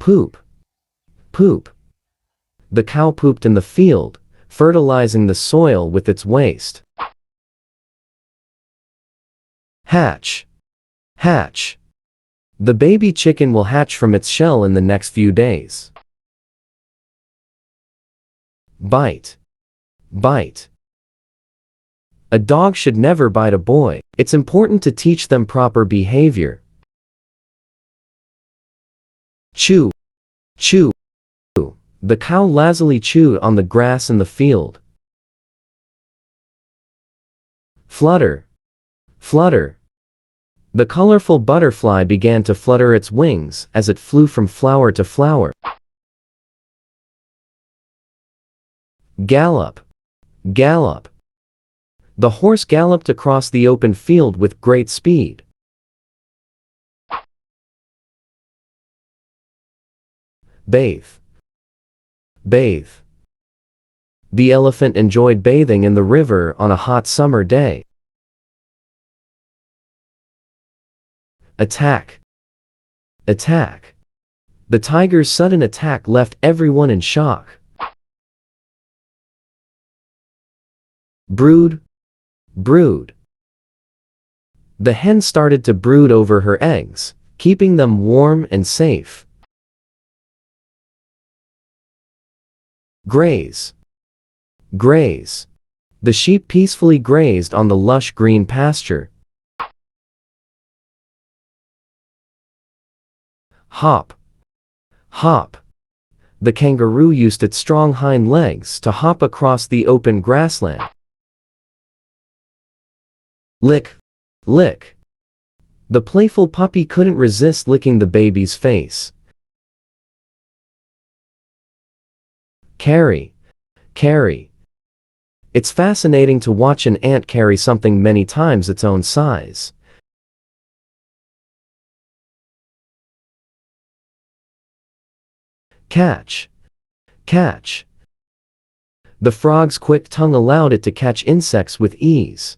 Poop. Poop. The cow pooped in the field, fertilizing the soil with its waste. Hatch. Hatch. The baby chicken will hatch from its shell in the next few days. Bite. Bite. A dog should never bite a boy. It's important to teach them proper behavior. Chew. Chew. The cow lazily chewed on the grass in the field. Flutter. Flutter. The colorful butterfly began to flutter its wings as it flew from flower to flower. Gallop. Gallop. The horse galloped across the open field with great speed. Bathe. Bathe. The elephant enjoyed bathing in the river on a hot summer day. Attack. Attack. The tiger's sudden attack left everyone in shock. Brood. Brood. The hen started to brood over her eggs, keeping them warm and safe. Graze. Graze. The sheep peacefully grazed on the lush green pasture. Hop. Hop. The kangaroo used its strong hind legs to hop across the open grassland. Lick. Lick. The playful puppy couldn't resist licking the baby's face. Carry. Carry. It's fascinating to watch an ant carry something many times its own size. Catch. Catch. The frog's quick tongue allowed it to catch insects with ease.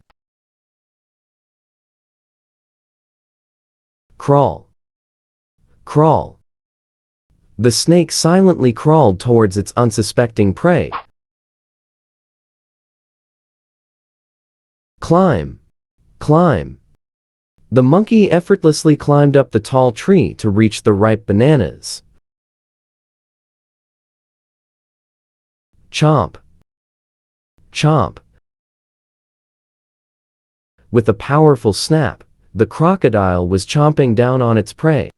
Crawl. Crawl. The snake silently crawled towards its unsuspecting prey. Climb. Climb. The monkey effortlessly climbed up the tall tree to reach the ripe bananas. Chomp. Chomp. With a powerful snap, the crocodile was chomping down on its prey.